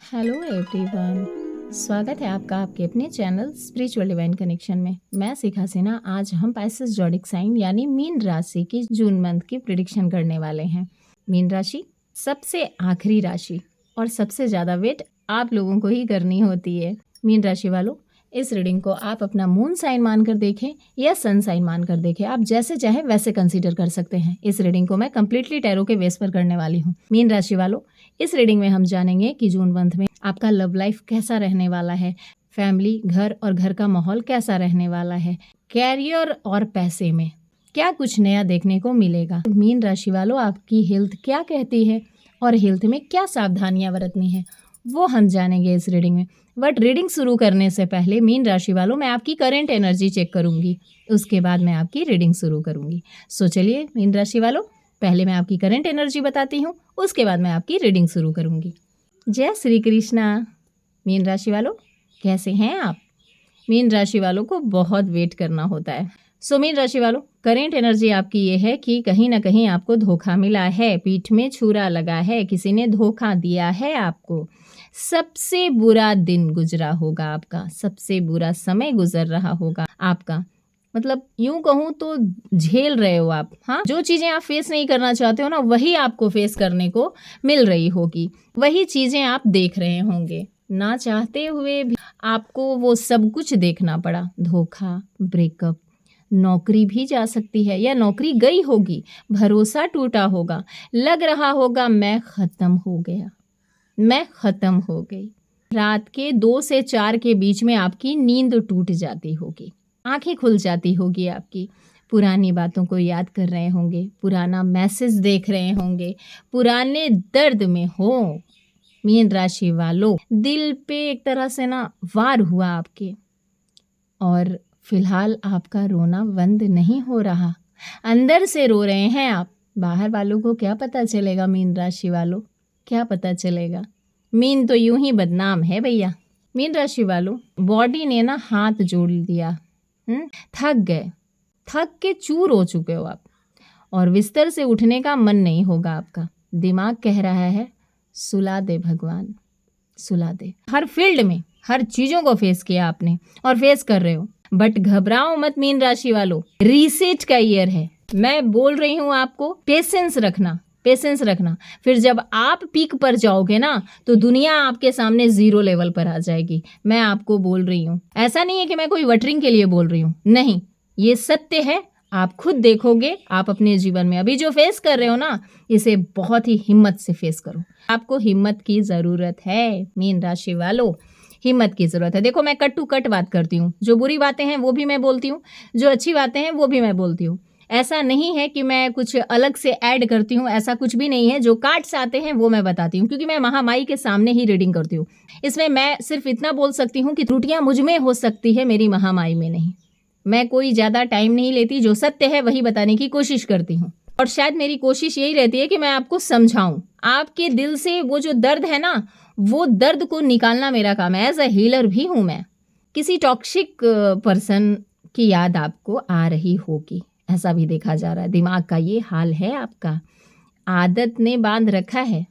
Hello everyone, स्वागत है आपका आपके अपने चैनल स्पिरिचुअल डिवाइन कनेक्शन में। मैं शिखा सिन्हा। आज हम पाइसेस ज़ोडिक साइन यानी मीन राशि की जून मंथ की प्रिडिक्शन करने वाले हैं। मीन राशि सबसे आखिरी राशि और सबसे ज़्यादा वेट आप लोगों को ही करनी होती है। मीन राशि वालों, इस रीडिंग को आप अपना मून साइन मानकर देखें या सन साइन मानकर देखें, आप जैसे चाहें वैसे कंसीडर कर सकते हैं। इस रीडिंग को मैं कम्प्लीटली टैरो के बेस पर करने वाली हूँ। मीन राशि वालों, इस रीडिंग में हम जानेंगे कि जून मंथ में आपका लव लाइफ कैसा रहने वाला है, फैमिली, घर और घर का माहौल कैसा रहने वाला है, कैरियर और पैसे में क्या कुछ नया देखने को मिलेगा। मीन राशि वालों, आपकी हेल्थ क्या कहती है और हेल्थ में क्या सावधानियां बरतनी है वो हम जानेंगे इस रीडिंग में। बट रीडिंग शुरू करने से पहले मीन राशि वालों, मैं आपकी करेंट एनर्जी चेक करूंगी, उसके बाद मैं आपकी रीडिंग शुरू करूंगी। सो चलिए मीन राशि वालों, पहले मैं आपकी करंट एनर्जी बताती हूँ, उसके बाद मैं आपकी रीडिंग शुरू करूंगी। जय श्री कृष्णा। मीन राशि वालों, कैसे हैं आप? मीन राशि वालों को बहुत वेट करना होता है। सो मीन राशि वालों, करेंट एनर्जी आपकी ये है कि कहीं ना कहीं आपको धोखा मिला है, पीठ में छुरा लगा है, किसी ने धोखा दिया है आपको। सबसे बुरा दिन गुजरा होगा आपका, सबसे बुरा समय गुजर रहा होगा आपका। मतलब यूं कहूँ तो झेल रहे हो आप। हाँ, जो चीज़ें आप फेस नहीं करना चाहते हो ना, वही आपको फेस करने को मिल रही होगी, वही चीज़ें आप देख रहे होंगे। ना चाहते हुए भी आपको वो सब कुछ देखना पड़ा। धोखा, ब्रेकअप, नौकरी भी जा सकती है या नौकरी गई होगी, भरोसा टूटा होगा, लग रहा होगा मैं ख़त्म हो गया, मैं ख़त्म हो गई। रात के 2 से 4 के बीच में आपकी नींद टूट जाती होगी, आंखें खुल जाती होगी आपकी। पुरानी बातों को याद कर रहे होंगे, पुराना मैसेज देख रहे होंगे, पुराने दर्द में हो। मीन राशि वालों, दिल पे एक तरह से ना वार हुआ आपके, और फिलहाल आपका रोना बंद नहीं हो रहा। अंदर से रो रहे हैं आप। बाहर वालों को क्या पता चलेगा? मीन राशि वालों, क्या पता चलेगा? मीन तो यूं ही बदनाम है भैया। मीन राशि वालों, बॉडी ने ना हाथ जोड़ दिया। थक गए, थक के चूर हो चुके हो आप, और बिस्तर से उठने का मन नहीं होगा आपका। दिमाग कह रहा है सुला दे भगवान, सुला दे। हर फील्ड में हर चीज़ों को फेस किया आपने और फेस कर रहे हो, बट घबराओ मत मीन राशि वालों, रीसेट का ईयर है। मैं बोल रही हूँ आपको, पेशेंस रखना, पेशेंस रखना। फिर जब आप पीक पर जाओगे ना, तो दुनिया आपके सामने जीरो लेवल पर आ जाएगी। मैं आपको बोल रही हूँ, ऐसा नहीं है कि मैं कोई वटरिंग के लिए बोल रही हूँ, नहीं, ये सत्य है। आप खुद देखोगे, आप अपने जीवन में अभी जो फेस कर रहे हो ना, इसे बहुत ही हिम्मत से फेस करो। आपको हिम्मत की ज़रूरत है मीन राशि वालों, हिम्मत की ज़रूरत है। देखो, मैं कट टू कट बात करती हूँ, जो बुरी बातें हैं वो भी मैं बोलती हूँ, जो अच्छी बातें हैं वो भी मैं बोलती हूँ। ऐसा नहीं है कि मैं कुछ अलग से ऐड करती हूँ, ऐसा कुछ भी नहीं है। जो कार्ड्स आते हैं वो मैं बताती हूँ, क्योंकि मैं महामाई के सामने ही रीडिंग करती हूँ। इसमें मैं सिर्फ इतना बोल सकती हूँ कि त्रुटियाँ मुझ में हो सकती है, मेरी महामाई में नहीं। मैं कोई ज़्यादा टाइम नहीं लेती, जो सत्य है वही बताने की कोशिश करती हूँ, और शायद मेरी कोशिश यही रहती है कि मैं आपको समझाऊँ। आपके दिल से वो जो दर्द है ना, वो दर्द को निकालना मेरा काम है। एज अ हीलर भी हूँ मैं। किसी टॉक्सिक पर्सन की याद आपको आ रही होगी, ऐसा भी देखा जा रहा है। दिमाग का ये हाल है आपका, आदत ने बांध रखा है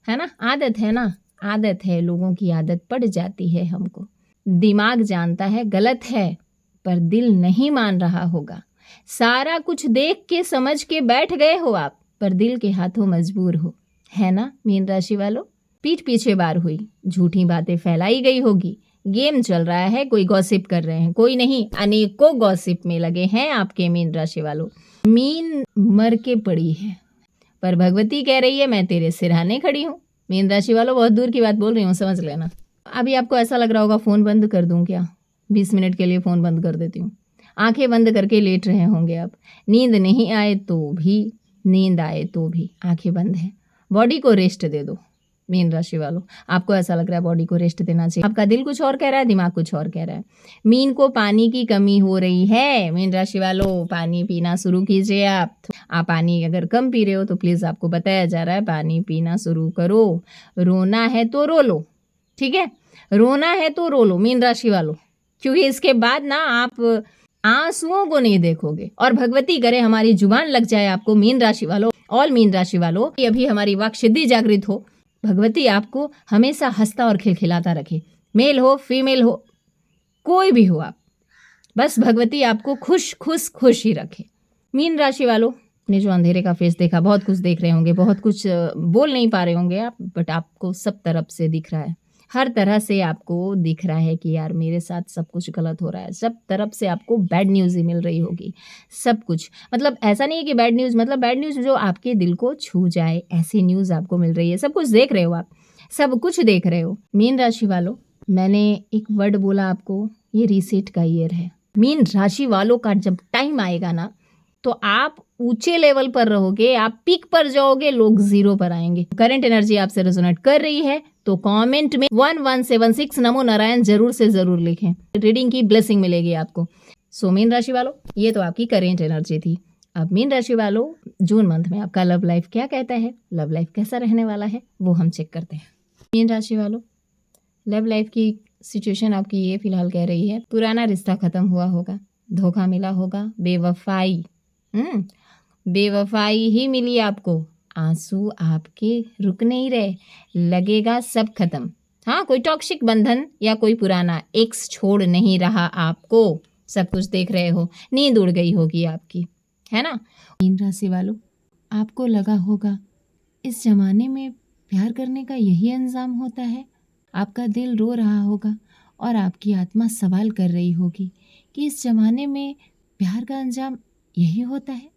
ना? आदत है ना, आदत है, लोगों की आदत पड़ जाती है हमको। दिमाग जानता है गलत है, पर दिल नहीं मान रहा होगा। सारा कुछ देख के समझ के बैठ गए हो आप, पर दिल के हाथों मजबूर हो, है ना मीन राशि वालों? पीठ पीछे बार हुई, झूठी बातें फैलाई गई होगी, गेम चल रहा है, कोई गॉसिप कर रहे हैं, कोई नहीं, अनेकों गॉसिप में लगे हैं आपके मीन राशि वालों। मीन मर के पड़ी है, पर भगवती कह रही है मैं तेरे सिरहाने खड़ी हूँ। मीन राशि वालों, बहुत दूर की बात बोल रही हूँ, समझ लेना। अभी आपको ऐसा लग रहा होगा फ़ोन बंद कर दूँ क्या? 20 मिनट के लिए फ़ोन बंद कर देती हूँ। आंखें बंद करके लेट रहे होंगे आप, नींद नहीं आए तो भी, नींद आए तो भी आंखें बंद हैं। बॉडी को रेस्ट दे दो मीन राशि वालों। आपको ऐसा लग रहा है बॉडी को रेस्ट देना चाहिए, आपका दिल कुछ और कह रहा है, दिमाग कुछ और कह रहा है। मीन को पानी की कमी हो रही है मीन राशि वालों, पानी पीना शुरू कीजिए आप। पानी अगर कम पी रहे हो तो प्लीज़ आपको बताया जा रहा है पानी पीना शुरू करो। रोना है तो रो लो, ठीक है? रोना है तो रो लो मीन राशि वालों, क्योंकि इसके बाद ना आप आंसुओं को नहीं देखोगे, और भगवती करे हमारी जुबान लग जाए आपको मीन राशि वालों। ऑल मीन राशि वालों, अभी हमारी वाक सिद्धि जागृत हो, भगवती आपको हमेशा हंसता और खिलखिलाता रखे, मेल हो फीमेल हो कोई भी हो आप, बस भगवती आपको खुश ही रखे। मीन राशि वालों ने जो अंधेरे का फेस देखा, बहुत कुछ देख रहे होंगे, बहुत कुछ बोल नहीं पा रहे होंगे आप, बट आपको सब तरफ से दिख रहा है, हर तरह से आपको दिख रहा है कि यार मेरे साथ सब कुछ गलत हो रहा है। सब तरफ से आपको बैड न्यूज़ ही मिल रही होगी, सब कुछ। मतलब ऐसा नहीं है कि बैड न्यूज़, मतलब बैड न्यूज़ जो आपके दिल को छू जाए, ऐसी न्यूज़ आपको मिल रही है। सब कुछ देख रहे हो आप, सब कुछ देख रहे हो। मीन राशि वालों, मैंने एक वर्ड बोला आपको, ये रीसेट का ईयर है। मीन राशि वालों का जब टाइम आएगा ना, तो आप ऊंचे लेवल पर रहोगे, आप पीक पर जाओगे, लोग जीरो पर आएंगे। करंट एनर्जी आपसे रेजोनेट कर रही है तो कमेंट में 1176 नमो नारायण जरूर से जरूर लिखें, रीडिंग की ब्लेसिंग मिलेगी आपको। सो मीन राशि वालों, ये तो आपकी करेंट एनर्जी थी। अब मीन राशि वालों, जून मंथ में आपका लव लाइफ क्या कहता है, लव लाइफ कैसा रहने वाला है, वो हम चेक करते हैं। मीन राशि वालों, लव लाइफ की सिचुएशन आपकी ये फिलहाल कह रही है, पुराना रिश्ता खत्म हुआ होगा, धोखा मिला होगा, बेवफाई ही मिली आपको, आंसू आपके रुक नहीं रहे, लगेगा सब खत्म। हाँ, कोई टॉक्सिक बंधन या कोई पुराना एक्स छोड़ नहीं रहा आपको, सब कुछ देख रहे हो, नींद उड़ गई होगी आपकी, है ना। मीन राशि वालों, आपको लगा होगा इस जमाने में प्यार करने का यही अंजाम होता है। आपका दिल रो रहा होगा और आपकी आत्मा सवाल कर रही होगी कि इस जमाने में प्यार का अंजाम यही होता है।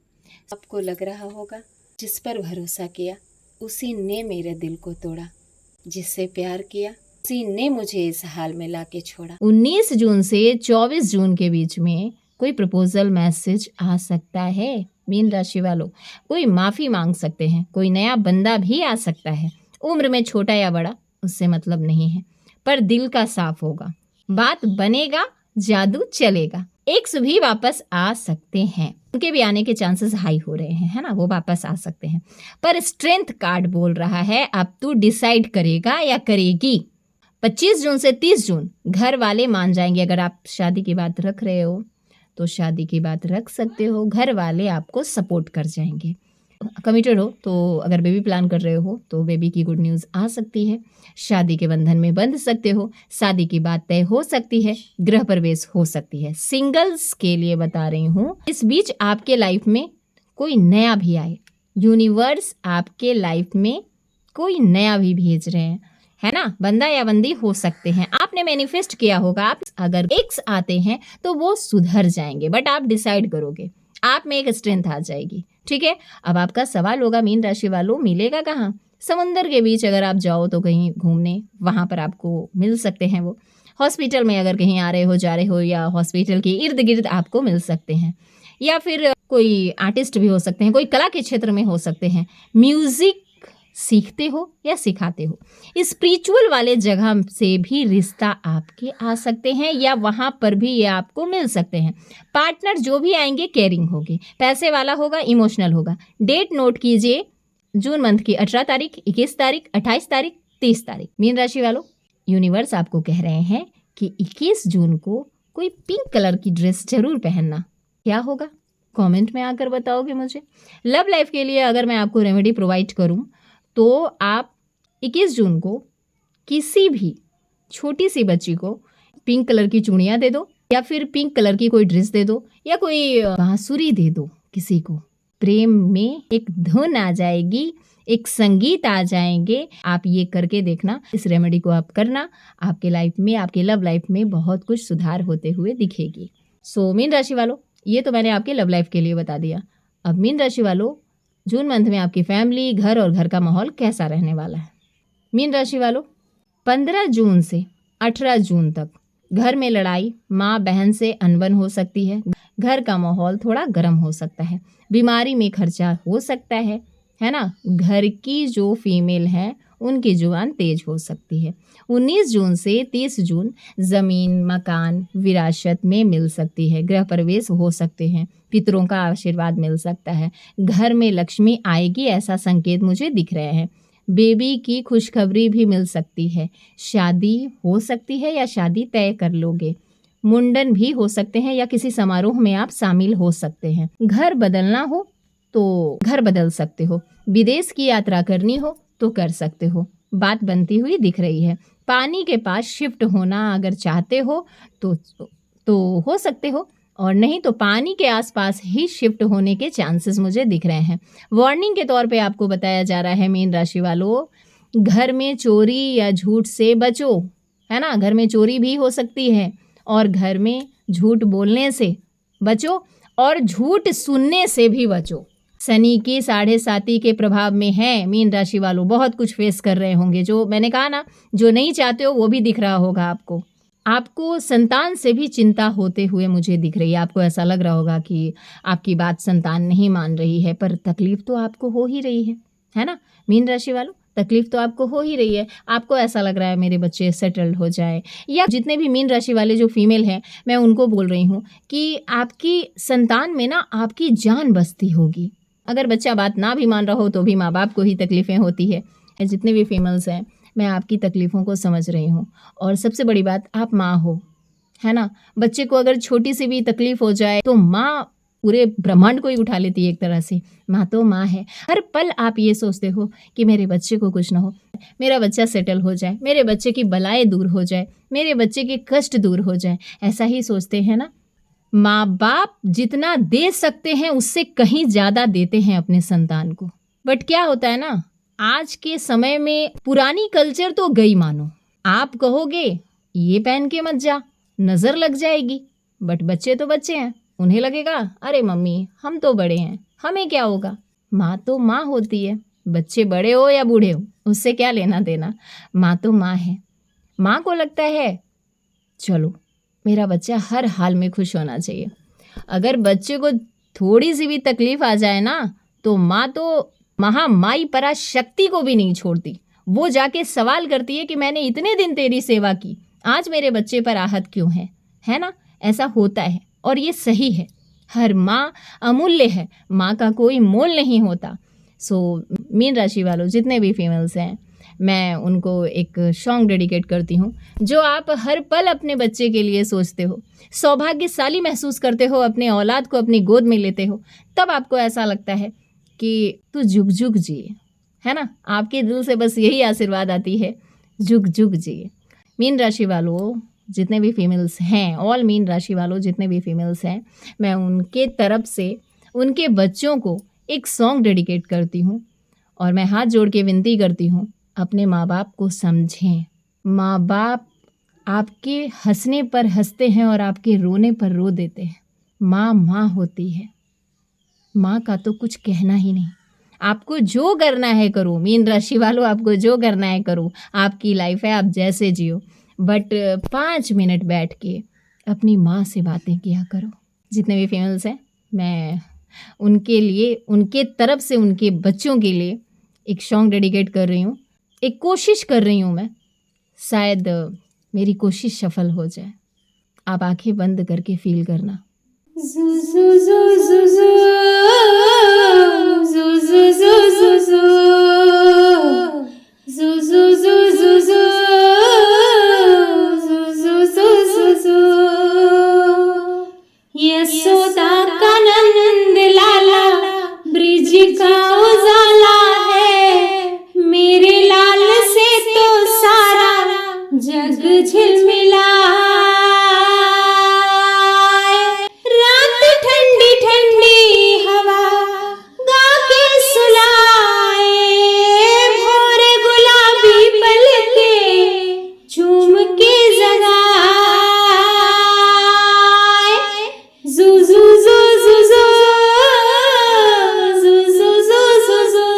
आपको लग रहा होगा जिस पर भरोसा किया उसी ने मेरे दिल को तोड़ा, जिससे प्यार किया उसी ने मुझे इस हाल में लाके छोड़ा। 19 जून से 24 जून के बीच में कोई प्रपोजल मैसेज आ सकता है। मीन राशि वालों, कोई माफ़ी मांग सकते हैं, कोई नया बंदा भी आ सकता है। उम्र में छोटा या बड़ा उससे मतलब नहीं है, पर दिल का साफ होगा, बात बनेगा, जादू चलेगा। एक्स भी वापस आ सकते हैं, उनके भी आने के चांसेस हाई हो रहे हैं, है ना, वो वापस आ सकते हैं। पर स्ट्रेंथ कार्ड बोल रहा है अब तू डिसाइड करेगा या करेगी। 25 जून से 30 जून घर वाले मान जाएंगे। अगर आप शादी की बात रख रहे हो तो शादी की बात रख सकते हो, घर वाले आपको सपोर्ट कर जाएंगे। कमिटेड हो तो अगर बेबी प्लान कर रहे हो तो बेबी की गुड न्यूज़ आ सकती है, शादी के बंधन में बंध सकते हो, शादी की बात तय हो सकती है, गृह प्रवेश हो सकती है। सिंगल्स के लिए बता रही हूँ, इस बीच आपके लाइफ में कोई नया भी आए, यूनिवर्स आपके लाइफ में कोई नया भी भेज रहे हैं, है ना, बंदा या बंदी हो सकते हैं। आपने मैनिफेस्ट किया होगा, आप अगर एक्स आते हैं तो वो सुधर जाएंगे, बट आप डिसाइड करोगे, आप में एक स्ट्रेंथ आ जाएगी, ठीक है। अब आपका सवाल होगा मीन राशि वालों, मिलेगा कहाँ? समुंदर के बीच अगर आप जाओ तो कहीं घूमने, वहाँ पर आपको मिल सकते हैं वो। हॉस्पिटल में अगर कहीं आ रहे हो जा रहे हो, या हॉस्पिटल के इर्द गिर्द आपको मिल सकते हैं, या फिर कोई आर्टिस्ट भी हो सकते हैं, कोई कला के क्षेत्र में हो सकते हैं, म्यूजिक सीखते हो या सिखाते हो, स्पिरिचुअल वाले जगह से भी रिश्ता आपके आ सकते हैं, या वहाँ पर भी ये आपको मिल सकते हैं। पार्टनर जो भी आएंगे केयरिंग होगी, पैसे वाला होगा, इमोशनल होगा। डेट नोट कीजिए, जून मंथ की 18 तारीख, 21 तारीख, 28 तारीख, 30 तारीख। मीन राशि वालों, यूनिवर्स आपको कह रहे हैं कि 21 जून को कोई पिंक कलर की ड्रेस जरूर पहनना। क्या होगा कमेंट में आकर बताओगे मुझे। लव लाइफ के लिए अगर मैं आपको रेमेडी प्रोवाइड करूं तो आप 21 जून को किसी भी छोटी सी बच्ची को पिंक कलर की चूड़ियाँ दे दो, या फिर पिंक कलर की कोई ड्रेस दे दो, या कोई बांसुरी दे दो किसी को। प्रेम में एक धुन आ जाएगी, एक संगीत आ जाएंगे। आप ये करके देखना, इस रेमेडी को आप करना, आपके लाइफ में, आपके लव लाइफ में बहुत कुछ सुधार होते हुए दिखेगी। सो मीन राशि वालों, ये तो मैंने आपके लव लाइफ के लिए बता दिया। अब मीन राशि वालों, जून मंथ में आपकी फैमिली, घर और घर का माहौल कैसा रहने वाला है। मीन राशि वालों, 15 जून से 18 जून तक घर में लड़ाई, माँ बहन से अनबन हो सकती है, घर का माहौल थोड़ा गर्म हो सकता है, बीमारी में खर्चा हो सकता है ना। घर की जो फीमेल है उनकी जुबान तेज हो सकती है। 19 जून से 30 जून ज़मीन, मकान, विरासत में मिल सकती है, गृह प्रवेश हो सकते हैं, पितरों का आशीर्वाद मिल सकता है, घर में लक्ष्मी आएगी, ऐसा संकेत मुझे दिख रहे हैं। बेबी की खुशखबरी भी मिल सकती है, शादी हो सकती है या शादी तय कर लोगे, मुंडन भी हो सकते हैं, या किसी समारोह में आप शामिल हो सकते हैं। घर बदलना हो तो घर बदल सकते हो, विदेश की यात्रा करनी हो तो कर सकते हो, बात बनती हुई दिख रही है। पानी के पास शिफ्ट होना अगर चाहते हो तो हो सकते हो, और नहीं तो पानी के आसपास ही शिफ्ट होने के चांसेस मुझे दिख रहे हैं। वार्निंग के तौर पे आपको बताया जा रहा है मीन राशि वालों, घर में चोरी या झूठ से बचो, है ना? घर में चोरी भी हो सकती है और घर में झूठ बोलने से बचो और झूठ सुनने से भी बचो। शनि की 7.5 के प्रभाव में है मीन राशि वालों, बहुत कुछ फेस कर रहे होंगे। जो मैंने कहा ना, जो नहीं चाहते हो वो भी दिख रहा होगा आपको। आपको संतान से भी चिंता होते हुए मुझे दिख रही है। आपको ऐसा लग रहा होगा कि आपकी बात संतान नहीं मान रही है, पर तकलीफ तो आपको हो ही रही है ना मीन राशि वालों? तकलीफ तो आपको हो ही रही है। आपको ऐसा लग रहा है मेरे बच्चे सेटल्ड हो जाए, या जितने भी मीन राशि वाले जो फीमेल हैं, मैं उनको बोल रही हूँ कि आपकी संतान में ना आपकी जान बसती होगी। अगर बच्चा बात ना भी मान रहा हो तो भी माँ बाप को ही तकलीफ़ें होती है। जितने भी फीमेल्स हैं, मैं आपकी तकलीफ़ों को समझ रही हूँ। और सबसे बड़ी बात, आप माँ हो, है ना? बच्चे को अगर छोटी सी भी तकलीफ़ हो जाए तो माँ पूरे ब्रह्मांड को ही उठा लेती है एक तरह से। माँ तो माँ है। हर पल आप ये सोचते हो कि मेरे बच्चे को कुछ ना हो, मेरा बच्चा सेटल हो जाए, मेरे बच्चे की बलाएँ दूर हो जाए, मेरे बच्चे के कष्ट दूर हो जाए, ऐसा ही सोचते हैं ना? माँ बाप जितना दे सकते हैं उससे कहीं ज़्यादा देते हैं अपने संतान को। बट क्या होता है ना, आज के समय में पुरानी कल्चर तो गई मानो। आप कहोगे ये पहन के मत जा, नज़र लग जाएगी, बट बच्चे तो बच्चे हैं, उन्हें लगेगा अरे मम्मी हम तो बड़े हैं, हमें क्या होगा। माँ तो माँ होती है, बच्चे बड़े हो या बूढ़े हो उससे क्या लेना देना। माँ तो माँ है। माँ को लगता है चलो मेरा बच्चा हर हाल में खुश होना चाहिए। अगर बच्चे को थोड़ी सी भी तकलीफ आ जाए ना, तो माँ तो महामाई पराशक्ति को भी नहीं छोड़ती। वो जाके सवाल करती है कि मैंने इतने दिन तेरी सेवा की, आज मेरे बच्चे पर आहत क्यों है ना? ऐसा होता है और ये सही है। हर माँ अमूल्य है, माँ का कोई मोल नहीं होता। सो मीन राशि वालों जितने भी फीमेल्स हैं, मैं उनको एक सॉन्ग डेडिकेट करती हूँ। जो आप हर पल अपने बच्चे के लिए सोचते हो, सौभाग्यशाली महसूस करते हो, अपने औलाद को अपनी गोद में लेते हो, तब आपको ऐसा लगता है कि तू जुग जुग जिए, है ना? आपके दिल से बस यही आशीर्वाद आती है, जुग जुग जिए। मीन राशि वालों जितने भी फीमेल्स हैं, ऑल मीन राशि वालों जितने भी फीमेल्स हैं, मैं उनके तरफ से उनके बच्चों को एक सॉन्ग डेडिकेट करती हूँ और मैं हाथ जोड़ के विनती करती हूँ, अपने माँ बाप को समझें। माँ बाप आपके हंसने पर हंसते हैं और आपके रोने पर रो देते हैं। माँ माँ होती है, माँ का तो कुछ कहना ही नहीं। आपको जो करना है करो मीन राशि वालों, आपको जो करना है करो, आपकी लाइफ है, आप जैसे जियो, बट 5 मिनट बैठ के अपनी माँ से बातें किया करो। जितने भी फीमेल्स हैं, मैं उनके लिए, उनके तरफ से उनके बच्चों के लिए एक सॉन्ग डेडिकेट कर रही हूँ। एक कोशिश कर रही हूँ मैं, शायद मेरी कोशिश सफल हो जाए। आप आंखें बंद करके फील करना। यशोदा का नंद लाला ब्रिज का उजाला है, मेरे लाल से तो सारा जग झिलमिला। रात ठंडी ठंडी हवा गा के सुलाए, भोर गुलाबी पलके झूम के जगाए। जू जू जू जू जू जू जू जू जू जू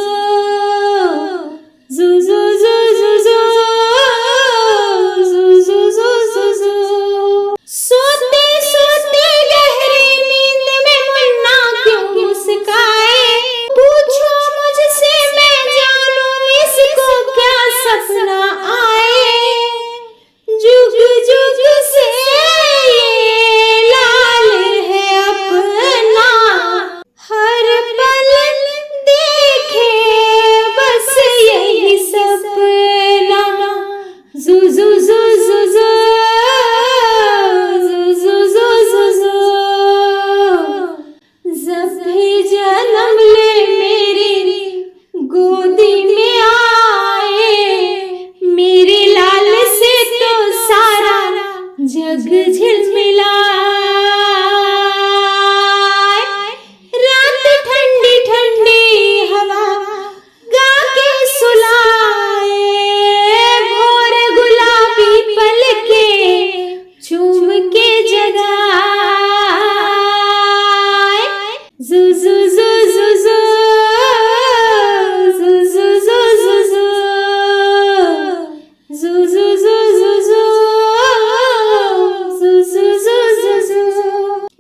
जू जू जू जू जू जू जू जग झिलमिलाए, रात ठंडी ठंडी हवा गा के सुलाए, भोर गुलाबी पलके चूम के जगाए। जू जू जू जू जू जू जू जू जू जू जू जू जू जू जू जू जू जू।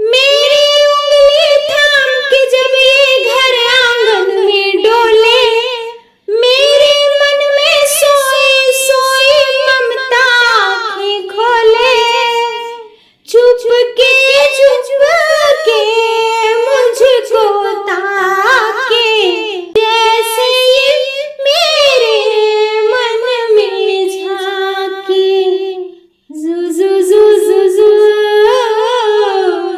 मेरी उंगली थाम के जब ये घर आंगन में डोले, मेरे मन में सोई सोई ममता आँखें खोले, चुप के मुझको ताके, जैसे ये मेरे मन में झांके। जू जू जू जू जू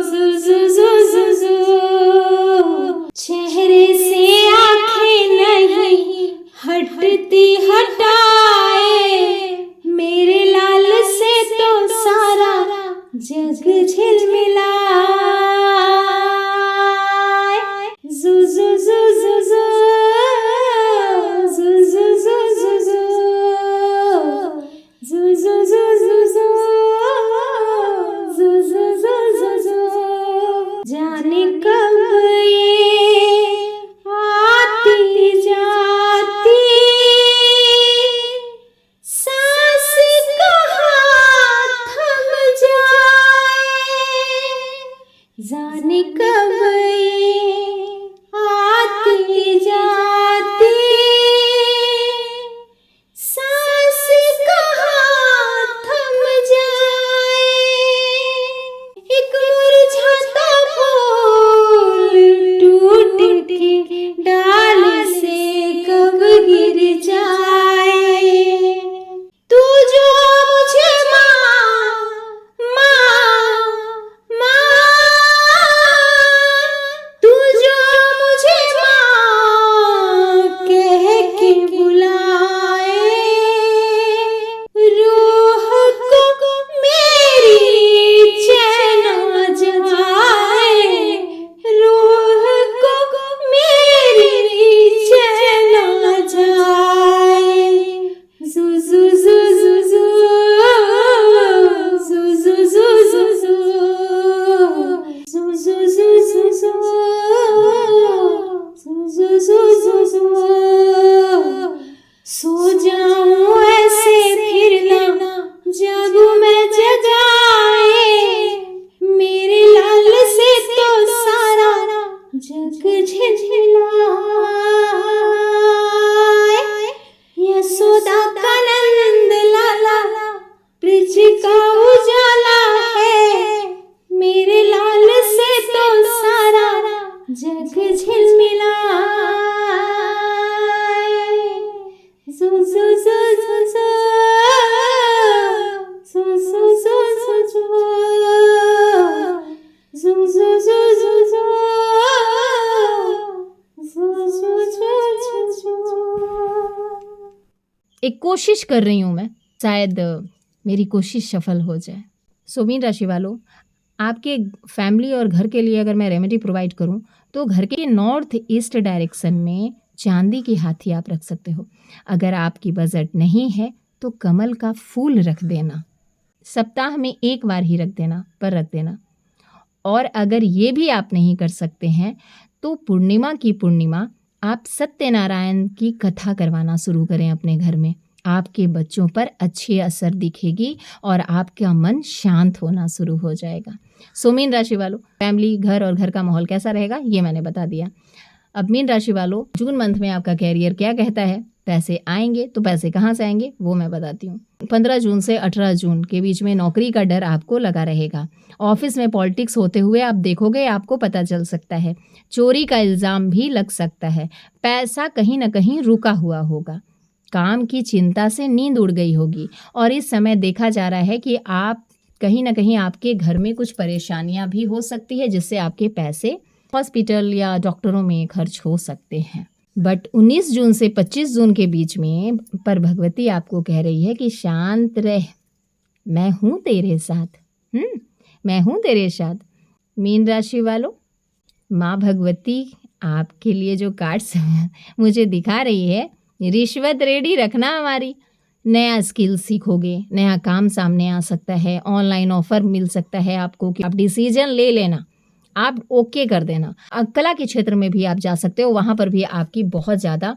जू जू जू जू जू। चेहरे से आंखें नहीं हटती हटाए, मेरे लाल से तो सारा जग झिलमिलाए। जू जू जू जू जू जू जू जू जू जू जू जू जू जू जू जू जू जू जू। जाने कब ये आती जाती सांस कहाँ थम जाए, जाने कब ये आती जाती सांस कहाँ थम जाए। एक मुरझाता फूल टूट के डाल से कब गिर जाए, तू जो मुझे माँ तू जो मुझे माँ कह के बुलाए, रूह को मेरी चैन जगाए, रूह को मेरी चैन जाए। जू जू जू जू जू जू जू जू जू जू जू जू जू जू जू जू जू जू। सो जाऊं ऐसे फिर ना जागूं मैं जगाए, मेरे लाल से तो सारा जग झिलमिलाए। यशोदा का नंद लाला ब्रिज का उजाला है, मेरे लाल से तो सारा जग झिलमिलाए। जू जू जू जू जू जू जू जू जू जू जू जू जू जू जू जू जू जू। एक कोशिश कर रही हूँ मैं, शायद मेरी कोशिश सफल हो जाए। सो मीन राशि वालों, आपके फैमिली और घर के लिए अगर मैं रेमेडी प्रोवाइड करूँ तो घर के नॉर्थ ईस्ट डायरेक्शन में चांदी की हाथी आप रख सकते हो। अगर आपकी बजट नहीं है तो कमल का फूल रख देना, सप्ताह में एक बार ही रख देना, पर रख देना। और अगर ये भी आप नहीं कर सकते हैं तो पूर्णिमा की पूर्णिमा आप सत्यनारायण की कथा करवाना शुरू करें अपने घर में। आपके बच्चों पर अच्छी असर दिखेगी और आपका मन शांत होना शुरू हो जाएगा। सो मीन राशि वालों, फैमिली, घर और घर का माहौल कैसा रहेगा ये मैंने बता दिया। अब मीन राशि वालों, जून मंथ में आपका कैरियर क्या कहता है? पैसे आएंगे तो पैसे कहाँ से आएंगे वो मैं बताती हूँ। 15 जून से 18 जून के बीच में नौकरी का डर आपको लगा रहेगा। ऑफिस में पॉलिटिक्स होते हुए आप देखोगे, आपको पता चल सकता है। चोरी का इल्ज़ाम भी लग सकता है। पैसा कहीं ना कहीं रुका हुआ होगा। काम की चिंता से नींद उड़ गई होगी और इस समय देखा जा रहा है कि आप कहीं ना कहीं आपके घर में कुछ परेशानियां भी हो सकती है, जिससे आपके पैसे हॉस्पिटल या डॉक्टरों में खर्च हो सकते हैं। बट 19 जून से 25 जून के बीच में पर भगवती आपको कह रही है कि शांत रह, मैं हूँ तेरे साथ। मैं हूँ तेरे साथ। मीन राशि वालों, माँ भगवती आपके लिए जो कार्ड्स मुझे दिखा रही है, रिश्वत रेडी रखना हमारी। नया स्किल सीखोगे, नया काम सामने आ सकता है, ऑनलाइन ऑफर मिल सकता है आपको कि आप डिसीजन ले लेना, आप ओके कर देना। कला के क्षेत्र में भी आप जा सकते हो, वहाँ पर भी आपकी बहुत ज़्यादा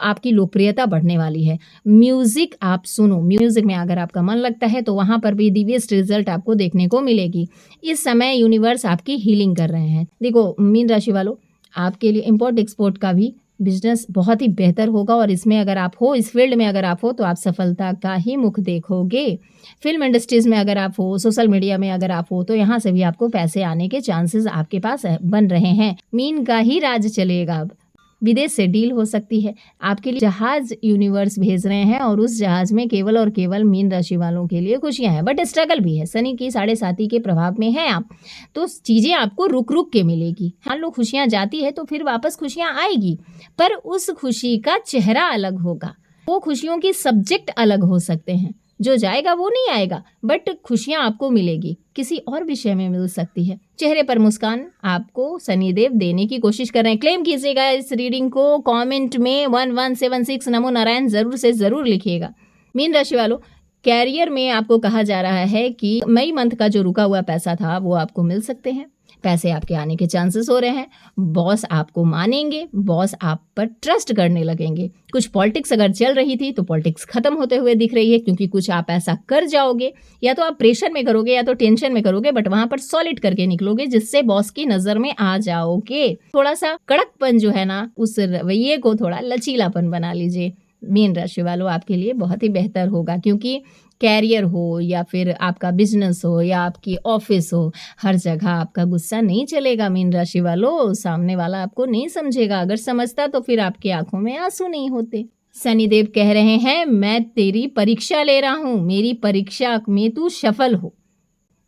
आपकी लोकप्रियता बढ़ने वाली है। म्यूज़िक आप सुनो, म्यूज़िक में अगर आपका मन लगता है तो वहाँ पर भी दी बेस्ट रिजल्ट आपको देखने को मिलेगी। इस समय यूनिवर्स आपकी हीलिंग कर रहे हैं। देखो मीन राशि वालों, आपके लिए इम्पोर्ट एक्सपोर्ट का भी बिजनेस बहुत ही बेहतर होगा और इसमें अगर आप हो, इस फील्ड में अगर आप हो तो आप सफलता का ही मुख देखोगे। फिल्म इंडस्ट्रीज़ में अगर आप हो, सोशल मीडिया में अगर आप हो तो यहाँ से भी आपको पैसे आने के चांसेस आपके पास बन रहे हैं। मीन का ही राज चलेगा। अब विदेश से डील हो सकती है। आपके लिए जहाज यूनिवर्स भेज रहे हैं और उस जहाज में केवल और केवल मीन राशि वालों के लिए खुशियां हैं, बट स्ट्रगल भी है। शनि की 7.5 के प्रभाव में है आप, तो चीज़ें आपको रुक रुक के मिलेगी। हाँ, लो खुशियां जाती है तो फिर वापस खुशियां आएगी, पर उस खुशी का चेहरा अलग होगा। वो खुशियों की सब्जेक्ट अलग हो सकते हैं, जो जाएगा वो नहीं आएगा, बट खुशियां आपको मिलेगी, किसी और विषय में मिल सकती है। चेहरे पर मुस्कान आपको शनिदेव देने की कोशिश कर रहे हैं। क्लेम कीजिएगा इस रीडिंग को, कमेंट में 1176 नमो नारायण ज़रूर से ज़रूर लिखिएगा। मीन राशि वालों, कैरियर में आपको कहा जा रहा है कि मई मंथ का जो रुका हुआ पैसा था वो आपको मिल सकते हैं। पैसे आपके आने के चांसेस हो रहे हैं। बॉस आपको मानेंगे, बॉस आप पर ट्रस्ट करने लगेंगे। कुछ पॉलिटिक्स अगर चल रही थी तो पॉलिटिक्स खत्म होते हुए दिख रही है, क्योंकि कुछ आप ऐसा कर जाओगे, या तो आप प्रेशर में करोगे या तो टेंशन में करोगे, बट वहां पर सॉलिड करके निकलोगे, जिससे बॉस की नजर में आ जाओगे। थोड़ा सा कड़कपन जो है ना, उस रवैये को थोड़ा लचीलापन बना लीजिए। मीन राशि वालों, आपके लिए बहुत ही बेहतर होगा, क्योंकि कैरियर हो या फिर आपका बिजनेस हो या आपकी ऑफिस हो, हर जगह आपका गुस्सा नहीं चलेगा। मीन राशि वालों, सामने वाला आपको नहीं समझेगा, अगर समझता तो फिर आपकी आंखों में आंसू नहीं होते। शनिदेव कह रहे हैं, मैं तेरी परीक्षा ले रहा हूँ, मेरी परीक्षा में तू सफल हो।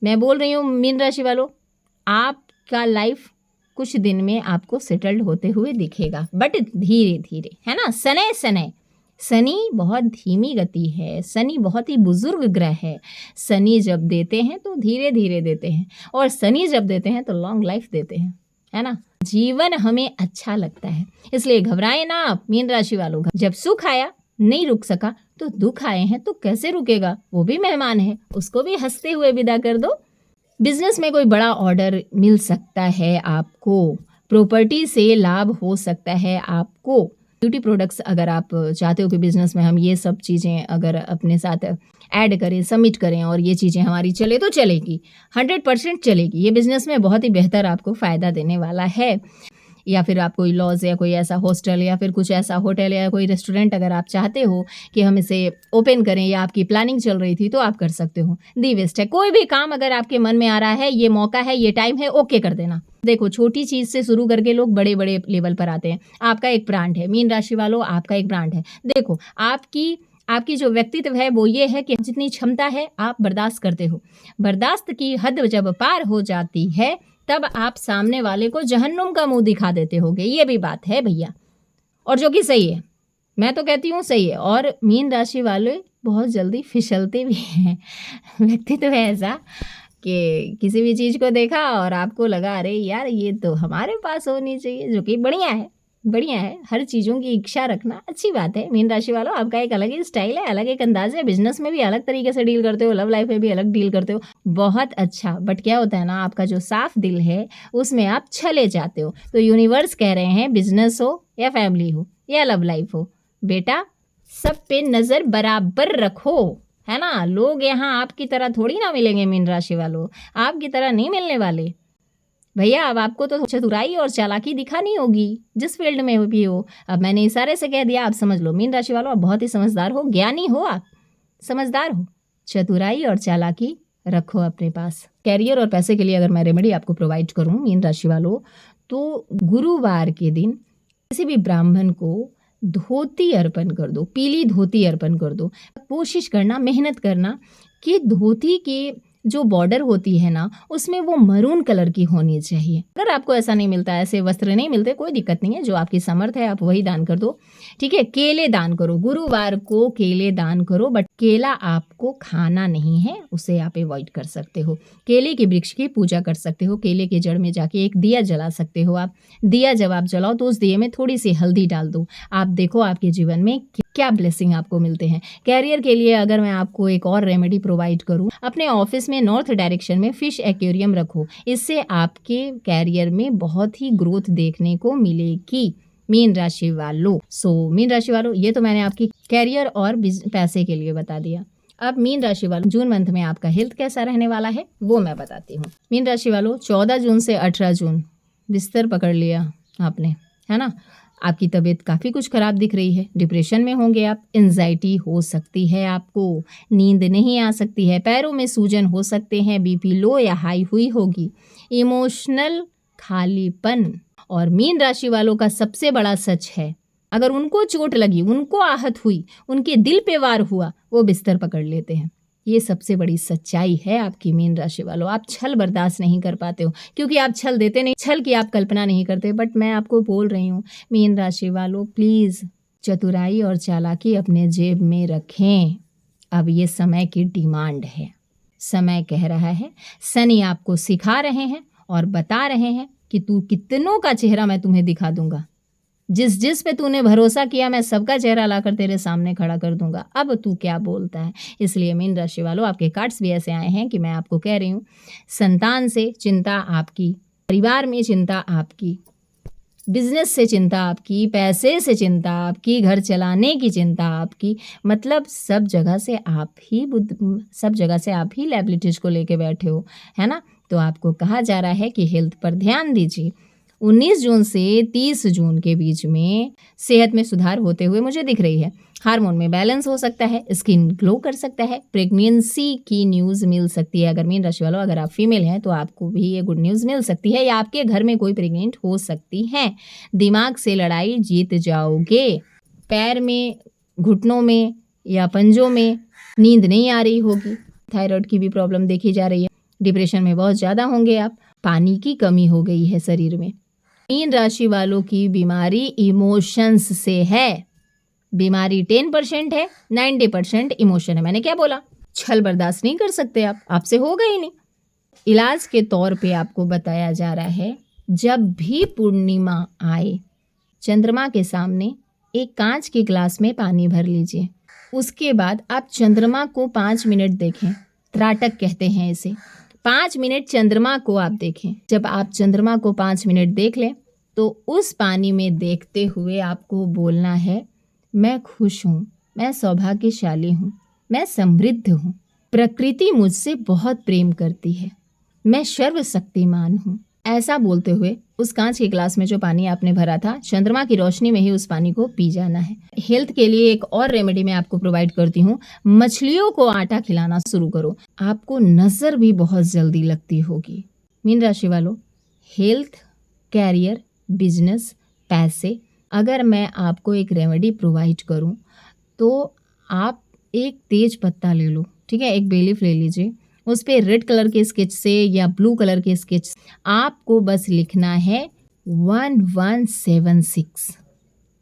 मैं बोल रही हूँ मीन राशि वालों, आपका लाइफ कुछ दिन में आपको सेटल्ड होते हुए दिखेगा, बट धीरे धीरे, है ना। शनै शनै, शनि बहुत धीमी गति है, शनि बहुत ही बुजुर्ग ग्रह है। शनि जब देते हैं तो धीरे धीरे देते हैं, और शनि जब देते हैं तो लॉन्ग लाइफ देते हैं, है ना। जीवन हमें अच्छा लगता है, इसलिए घबराए ना आप मीन राशि वालों। जब सुख आया नहीं रुक सका तो दुख आए हैं तो कैसे रुकेगा, वो भी मेहमान है, उसको भी हंसते हुए विदा कर दो। बिजनेस में कोई बड़ा ऑर्डर मिल सकता है आपको, प्रॉपर्टी से लाभ हो सकता है आपको। ब्यूटी प्रोडक्ट्स अगर आप चाहते हो कि बिजनेस में हम ये सब चीज़ें अगर अपने साथ ऐड करें, सबमिट करें और ये चीज़ें हमारी चले तो चलेगी, 100% चलेगी। ये बिजनेस में बहुत ही बेहतर आपको फ़ायदा देने वाला है। या फिर आप कोई लॉज या कोई ऐसा हॉस्टल या फिर कुछ ऐसा होटल या कोई रेस्टोरेंट अगर आप चाहते हो कि हम इसे ओपन करें, या आपकी प्लानिंग चल रही थी, तो आप कर सकते हो। दी बेस्ट है। कोई भी काम अगर आपके मन में आ रहा है, ये मौका है, ये टाइम है, ओके कर देना। देखो, छोटी चीज़ से शुरू करके लोग बड़े बड़े लेवल पर आते हैं। आपका एक ब्रांड है मीन राशि वालों, आपका एक ब्रांड है। देखो, आपकी जो व्यक्तित्व है वो ये है कि जितनी क्षमता है आप बर्दाश्त करते हो। बर्दाश्त की हद जब पार हो जाती है तब आप सामने वाले को जहन्नुम का मुंह दिखा देते होगे। ये भी बात है भैया, और जो कि सही है, मैं तो कहती हूँ सही है। और मीन राशि वाले बहुत जल्दी फिसलते भी हैं। व्यक्तित्व है ऐसा कि किसी भी चीज़ को देखा और आपको लगा अरे यार ये तो हमारे पास होनी चाहिए, जो कि बढ़िया है। बढ़िया है, हर चीज़ों की इच्छा रखना अच्छी बात है। मीन राशि वालों, आपका एक अलग ही स्टाइल है, अलग एक अंदाज है। बिजनेस में भी अलग तरीके से डील करते हो, लव लाइफ में भी अलग डील करते हो, बहुत अच्छा। बट क्या होता है ना, आपका जो साफ दिल है उसमें आप छले जाते हो। तो यूनिवर्स कह रहे हैं, बिजनेस हो या फैमिली हो या लव लाइफ हो, बेटा सब पे नज़र बराबर रखो, है ना। लोग यहाँ आपकी तरह थोड़ी ना मिलेंगे मीन राशि वालों, आपकी तरह नहीं मिलने वाले भैया। अब आपको तो चतुराई और चालाकी दिखानी होगी, जिस फील्ड में भी हो। अब मैंने इशारे से कह दिया, आप समझ लो मीन राशि वालों, आप बहुत ही समझदार हो, ज्ञानी हो, आप समझदार हो। चतुराई और चालाकी रखो अपने पास। कैरियर और पैसे के लिए अगर मैं रेमेडी आपको प्रोवाइड करूं मीन राशि वालों, तो गुरुवार के दिन किसी भी ब्राह्मण को धोती अर्पण कर दो, पीली धोती अर्पण कर दो। कोशिश करना, मेहनत करना कि धोती के जो बॉर्डर होती है ना उसमें वो मरून कलर की होनी चाहिए। अगर आपको ऐसा नहीं मिलता, ऐसे वस्त्र नहीं मिलते, कोई दिक्कत नहीं है, जो आपकी समर्थ है आप वही दान कर दो। ठीक है, केले दान करो, गुरुवार को केले दान करो, बट केला आपको खाना नहीं है, उसे आप अवॉइड कर सकते हो। केले के वृक्ष की पूजा कर सकते हो, केले के जड़ में जाके एक दिया जला सकते हो आप। दिया जब आप जलाओ तो उस दिए में थोड़ी सी हल्दी डाल दो, आप देखो आपके जीवन में क्या ब्लेसिंग आपको मिलते हैं। कैरियर के लिए अगर मैं आपको एक और रेमेडी प्रोवाइड करूं, अपने ऑफिस में नॉर्थ डायरेक्शन में फिश एक्वेरियम रखो, इससे आपके कैरियर में बहुत ही ग्रोथ देखने को मिलेगी मीन राशि वालों। मीन राशि वालों, ये तो मैंने आपकी कैरियर और पैसे के लिए बता दिया। अब मीन राशि वालों, जून मंथ में आपका हेल्थ कैसा रहने वाला है वो मैं बताती हूँ। मीन राशि वालों, 14 जून से 18 जून बिस्तर पकड़ लिया आपने, है ना। आपकी तबीयत काफ़ी कुछ ख़राब दिख रही है, डिप्रेशन में होंगे आप, एंजाइटी हो सकती है आपको, नींद नहीं आ सकती है, पैरों में सूजन हो सकते हैं, बीपी लो या हाई हुई होगी, इमोशनल खालीपन। और मीन राशि वालों का सबसे बड़ा सच है, अगर उनको चोट लगी, उनको आहत हुई, उनके दिल पे वार हुआ, वो बिस्तर पकड़ लेते हैं। ये सबसे बड़ी सच्चाई है आपकी मीन राशि वालों। आप छल बर्दाश्त नहीं कर पाते हो क्योंकि आप छल देते नहीं, छल की आप कल्पना नहीं करते। बट मैं आपको बोल रही हूँ मीन राशि वालों, प्लीज़ चतुराई और चालाकी अपने जेब में रखें। अब ये समय की डिमांड है, समय कह रहा है, शनि आपको सिखा रहे हैं और बता रहे हैं कि तू कितनों का चेहरा मैं तुम्हें दिखा दूंगा, जिस जिस पे तूने भरोसा किया मैं सबका चेहरा लाकर तेरे सामने खड़ा कर दूंगा, अब तू क्या बोलता है। इसलिए मीन राशि वालों, आपके कार्ड्स भी ऐसे आए हैं कि मैं आपको कह रही हूँ, संतान से चिंता आपकी, परिवार में चिंता आपकी, बिजनेस से चिंता आपकी, पैसे से चिंता आपकी, घर चलाने की चिंता आपकी, मतलब सब जगह से आप ही लायबिलिटीज को लेके बैठे हो, है ना। तो आपको कहा जा रहा है कि हेल्थ पर ध्यान दीजिए। 19 जून से 30 जून के बीच में सेहत में सुधार होते हुए मुझे दिख रही है। हार्मोन में बैलेंस हो सकता है, स्किन ग्लो कर सकता है, प्रेगनेंसी की न्यूज़ मिल सकती है। अगर मीन राशि वालों, अगर आप फीमेल हैं तो आपको भी ये गुड न्यूज़ मिल सकती है, या आपके घर में कोई प्रेग्नेंट हो सकती है। दिमाग से लड़ाई जीत जाओगे। पैर में, घुटनों में या पंजों में नींद नहीं आ रही होगी। थायराइड की भी प्रॉब्लम देखी जा रही है। डिप्रेशन में बहुत ज़्यादा होंगे आप। पानी की कमी हो गई है शरीर में। मीन राशि वालों की बीमारी इमोशंस से है। बीमारी 10% है, 90% इमोशन है। मैंने क्या बोला? छल बर्दाश्त नहीं कर सकते आप, आपसे होगा ही नहीं। इलाज के तौर पे आपको बताया जा रहा है, जब भी पूर्णिमा आए, चंद्रमा के सामने एक कांच के ग्लास में पानी भर लीजिए। उसके बाद आप चंद्रमा को 5 मिनट देखें। त्राटक कहते हैं इसे। 5 मिनट चंद्रमा को आप देखें। जब आप चंद्रमा को 5 मिनट देख लें तो उस पानी में देखते हुए आपको बोलना है, मैं खुश हूँ, मैं सौभाग्यशाली हूँ, मैं समृद्ध हूँ, प्रकृति मुझसे बहुत प्रेम करती है, मैं सर्वशक्तिमान हूँ। ऐसा बोलते हुए उस कांच के ग्लास में जो पानी आपने भरा था, चंद्रमा की रोशनी में ही उस पानी को पी जाना है। हेल्थ के लिए एक और रेमेडी मैं आपको प्रोवाइड करती हूँ। मछलियों को आटा खिलाना शुरू करो, आपको नज़र भी बहुत जल्दी लगती होगी। मीन राशि वालों, हेल्थ, कैरियर, बिजनेस, पैसे, अगर मैं आपको एक रेमेडी प्रोवाइड करूँ तो आप एक तेज पत्ता ले लो, ठीक है, एक बे लीफ ले लीजिए, उस पर रेड कलर के स्केच से या ब्लू कलर के स्केच, आपको बस लिखना है 1176,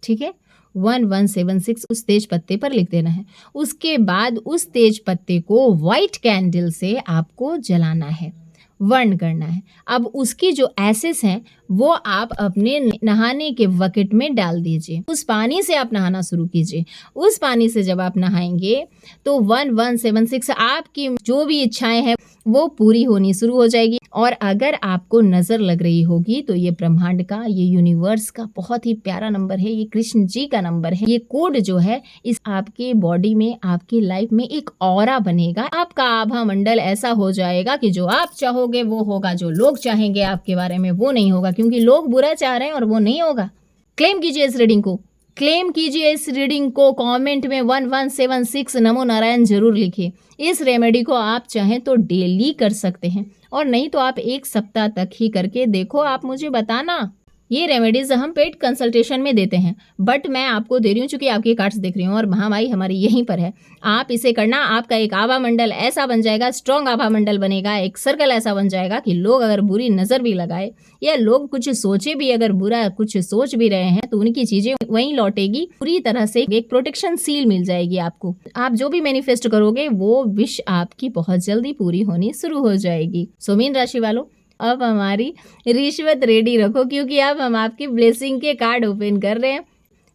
ठीक है, 1176 उस तेज पत्ते पर लिख देना है। उसके बाद उस तेज पत्ते को वाइट कैंडल से आपको जलाना है, बर्न करना है। अब उसकी जो एसेस हैं वो आप अपने नहाने के बकेट में डाल दीजिए। उस पानी से आप नहाना शुरू कीजिए। उस पानी से जब आप नहाएंगे तो 1176 आपकी जो भी इच्छाएं हैं वो पूरी होनी शुरू हो जाएगी। और अगर आपको नज़र लग रही होगी तो ये ब्रह्मांड का, ये यूनिवर्स का बहुत ही प्यारा नंबर है, ये कृष्ण जी का नंबर है। ये कोड जो है इस आपके बॉडी में, आपकी लाइफ में एक ऑरा बनेगा। आपका आभा मंडल ऐसा हो जाएगा कि जो आप चाहोगे वो होगा, जो लोग चाहेंगे आपके बारे में वो नहीं होगा, क्योंकि लोग बुरा चाह रहे हैं और वो नहीं होगा। क्लेम कीजिए इस रीडिंग को, क्लेम कीजिए इस रीडिंग को। कमेंट में 1176 नमो नारायण जरूर लिखिए। इस रेमेडी को आप चाहें तो डेली कर सकते हैं और नहीं तो आप 1 सप्ताह तक ही करके देखो, आप मुझे बताना ये रेमेडीज हम पेड कंसल्टेशन में देते हैं, बट मैं आपको दे रही हूँ चूंकि आपके कार्ड्स देख रही हूँ और महामाई हमारी यहीं पर है। आप इसे करना, आपका एक आभा मंडल ऐसा बन जाएगा, स्ट्रॉन्ग आभा मंडल बनेगा, एक सर्कल ऐसा बन जाएगा कि लोग अगर बुरी नज़र भी लगाए या लोग कुछ सोचे भी, अगर बुरा कुछ सोच भी रहे हैं तो उनकी चीज़ें वहीं लौटेगी। पूरी तरह से एक प्रोटेक्शन सील मिल जाएगी आपको। आप जो भी मैनिफेस्ट करोगे वो विश आपकी बहुत जल्दी पूरी होनी शुरू हो जाएगी। सो मीन राशि वालों, अब हमारी रिश्वत रेडी रखो, क्योंकि अब हम आपकी ब्लेसिंग के कार्ड ओपन कर रहे हैं।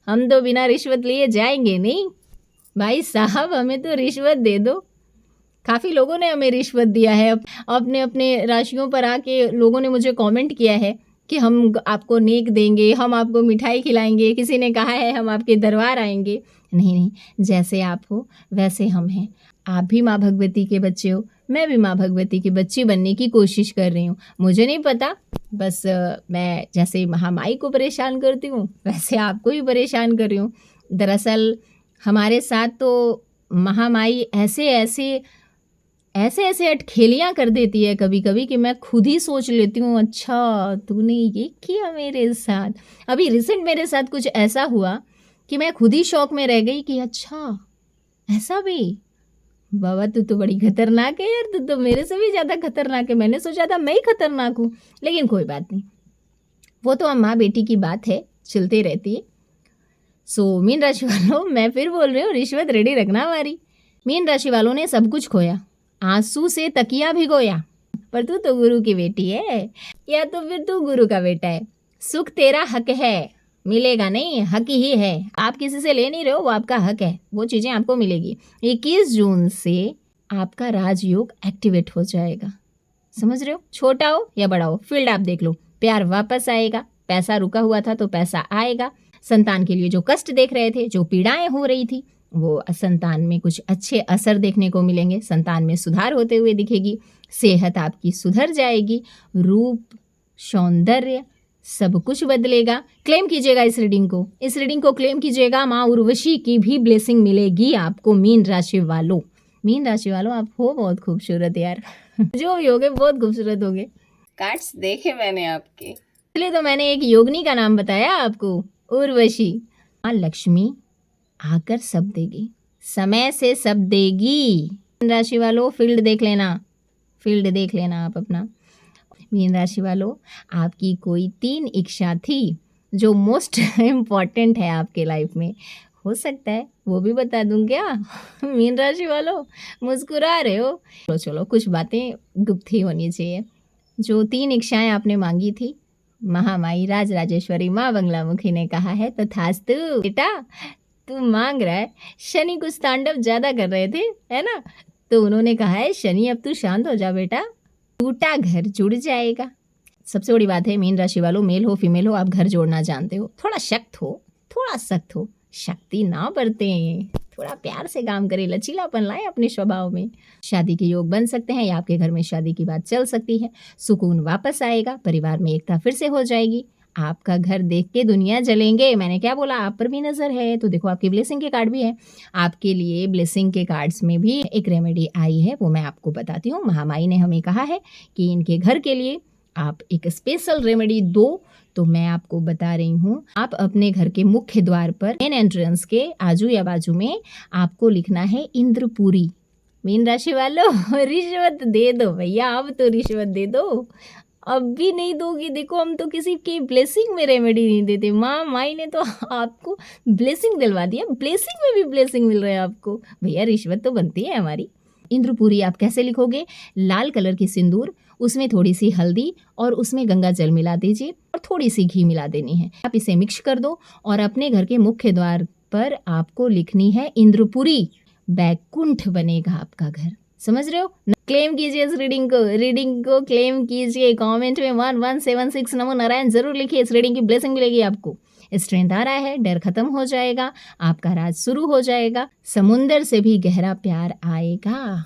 हम तो बिना रिश्वत लिए जाएंगे नहीं भाई साहब, हमें तो रिश्वत दे दो। काफ़ी लोगों ने हमें रिश्वत दिया है, अपने अपने राशियों पर आके लोगों ने मुझे कमेंट किया है कि हम आपको नेक देंगे, हम आपको मिठाई खिलाएंगे, किसी ने कहा है हम आपके दरबार आएंगे। नहीं नहीं, जैसे आप हो वैसे हम हैं। आप भी माँ भगवती के बच्चे हो, मैं भी माँ भगवती की बच्ची बनने की कोशिश कर रही हूँ। मुझे नहीं पता, बस मैं जैसे महामाई को परेशान करती हूँ वैसे आपको भी परेशान कर रही हूँ। दरअसल हमारे साथ तो महामाई ऐसे अटखेलियाँ कर देती है कभी कभी कि मैं खुद ही सोच लेती हूँ, अच्छा तूने ये किया मेरे साथ। अभी रिसेंट मेरे साथ कुछ ऐसा हुआ कि मैं खुद ही शौक में रह गई कि अच्छा ऐसा भी। बाबा तू तो बड़ी खतरनाक है यार, तू तो मेरे से भी ज़्यादा खतरनाक है। मैंने सोचा था मैं ही खतरनाक हूँ, लेकिन कोई बात नहीं, वो तो माँ बेटी की बात है, चलती रहती है। सो मीन राशि वालों, मैं फिर बोल रही हूँ, रिश्वत रेडी रखना हमारी। मीन राशि वालों ने सब कुछ खोया, आंसू से तकिया भिगोया, पर तू तो गुरु की बेटी है, या तो फिर तू गुरु का बेटा है। सुख तेरा हक है, मिलेगा नहीं, हक ही है। आप किसी से ले नहीं रहे हो, वो आपका हक है, वो चीज़ें आपको मिलेगी। 21 जून से आपका राजयोग एक्टिवेट हो जाएगा, समझ रहे हो? छोटा हो या बड़ा हो, फील्ड आप देख लो। प्यार वापस आएगा, पैसा रुका हुआ था तो पैसा आएगा। संतान के लिए जो कष्ट देख रहे थे, जो पीड़ाएं हो रही थी, वो संतान में कुछ अच्छे असर देखने को मिलेंगे। संतान में सुधार होते हुए दिखेगी, सेहत आपकी सुधर जाएगी, रूप सौंदर्य सब कुछ बदलेगा। क्लेम कीजिएगा इस रीडिंग को क्लेम कीजिएगा। माँ उर्वशी की भी ब्लेसिंग मिलेगी आपको। मीन राशि वालों, आप हो बहुत खूबसूरत यार जो भी होगे बहुत खूबसूरत होगे। कार्ड्स देखे मैंने आपके, इसलिए तो मैंने एक योगिनी का नाम बताया आपको, उर्वशी। माँ लक्ष्मी आकर सब देगी, समय से सब देगी। मीन राशि वालों, फील्ड देख लेना आप अपना। मीन राशि वालों, आपकी कोई 3 इच्छा थी जो मोस्ट इम्पॉर्टेंट है आपके लाइफ में, हो सकता है वो भी बता दूं क्या? मीन राशि वालों मुस्कुरा रहे हो, चलो कुछ बातें गुप्त ही होनी चाहिए। जो 3 इच्छाएं आपने मांगी थी, महामाई राज राजेश्वरी माँ बंगलामुखी ने कहा है तथास्तु। बेटा तू मांग रहा है, शनि कुछ तांडव ज़्यादा कर रहे थे, है ना, तो उन्होंने कहा है शनि अब तू शांत हो जा बेटा, टूटा घर जुड़ जाएगा। सबसे बड़ी बात है मीन राशि वालों, मेल हो फीमेल हो, आप घर जोड़ना जानते हो। थोड़ा सख्त हो, शक्ति ना बरतें, थोड़ा प्यार से काम करें, लचीलापन लाएं अपने स्वभाव में। शादी के योग बन सकते हैं या आपके घर में शादी की बात चल सकती है। सुकून वापस आएगा, परिवार में एकता फिर से हो जाएगी। आपका घर देख के दुनिया जलेंगे। मैंने क्या बोला, आप पर भी नज़र है, तो देखो आपकी ब्लेसिंग के कार्ड भी है। आपके लिए ब्लेसिंग के कार्ड्स में भी एक रेमेडी आई है, वो मैं आपको बताती हूँ। महामाई ने हमें कहा है कि इनके घर के लिए आप एक स्पेशल रेमेडी दो, तो मैं आपको बता रही हूँ। आप अपने घर के मुख्य द्वार पर मेन एंट्रेंस के आजू या बाजू में आपको लिखना है इंद्रपुरी। मीन राशि वालों रिश्वत दे दो भैया, अब तो रिश्वत दे दो। अब भी नहीं दोगी, देखो हम तो किसी की ब्लेसिंग में रेमेडी नहीं देते, माँ माई ने तो आपको ब्लेसिंग दिलवा दिया, ब्लेसिंग में भी ब्लेसिंग मिल रहा है आपको। भैया रिश्वत तो बनती है हमारी। इंद्रपुरी आप कैसे लिखोगे? लाल कलर की सिंदूर, उसमें थोड़ी सी हल्दी और उसमें गंगा जल मिला दीजिए और थोड़ी सी घी मिला देनी है। आप इसे मिक्स कर दो और अपने घर के मुख्य द्वार पर आपको लिखनी है इंद्रपुरी। बैकुंठ बनेगा आपका घर, समझ रहे हो? क्लेम कीजिए इस रीडिंग को क्लेम कीजिए। कमेंट में 1176 नमो नारायण जरूर लिखिए। इस रीडिंग की ब्लेसिंग मिलेगी आपको। स्ट्रेंथ आ रहा है, डर खत्म हो जाएगा, आपका राज शुरू हो जाएगा, समुंदर से भी गहरा प्यार आएगा।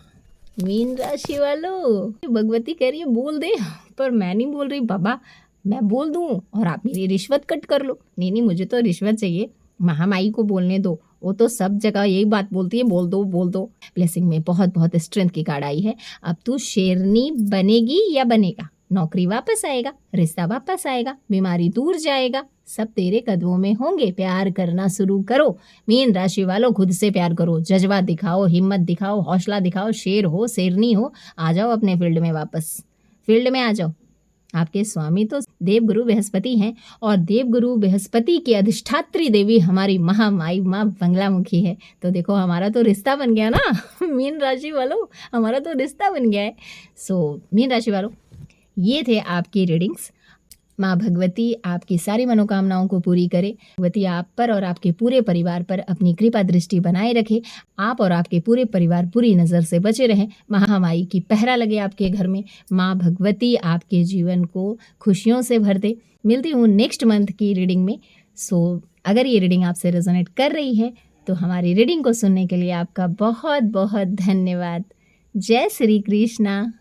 मीन राशि वालों, भगवती कह रही है बोल दे, पर मैं नहीं बोल रही बाबा। मैं बोल दूं और आप मेरी रिश्वत कट कर लो। नहीं, मुझे तो रिश्वत चाहिए। महामाई को बोलने दो, वो तो सब जगह यही बात बोलती है, बोल दो। ब्लेसिंग में बहुत स्ट्रेंथ की कार्ड आई है। अब तू शेरनी बनेगी या बनेगा? नौकरी वापस आएगा, रिश्ता वापस आएगा, बीमारी दूर जाएगा, सब तेरे कदमों में होंगे। प्यार करना शुरू करो। मीन राशि वालों, खुद से प्यार करो, जज्बा दिखाओ, हिम्मत दिखाओ, हौसला दिखाओ, शेर हो, शेरनी हो, आ जाओ अपने फील्ड में वापस, फील्ड में आ जाओ। आपके स्वामी तो देवगुरु बृहस्पति हैं और देवगुरु बृहस्पति की अधिष्ठात्री देवी हमारी महामाई माँ बंगलामुखी है। तो देखो हमारा तो रिश्ता बन गया ना मीन राशि वालों, हमारा तो रिश्ता बन गया है। सो मीन राशि वालों, ये थे आपकी रीडिंग्स। माँ भगवती आपकी सारी मनोकामनाओं को पूरी करे। भगवती आप पर और आपके पूरे परिवार पर अपनी कृपा दृष्टि बनाए रखे। आप और आपके पूरे परिवार बुरी नज़र से बचे रहें। महामाई की पहरा लगे आपके घर में। माँ भगवती आपके जीवन को खुशियों से भर दे। मिलती हूँ नेक्स्ट मंथ की रीडिंग में। सो अगर ये रीडिंग आपसे रेजोनेट कर रही है तो हमारी रीडिंग को सुनने के लिए आपका बहुत बहुत धन्यवाद। जय श्री कृष्णा।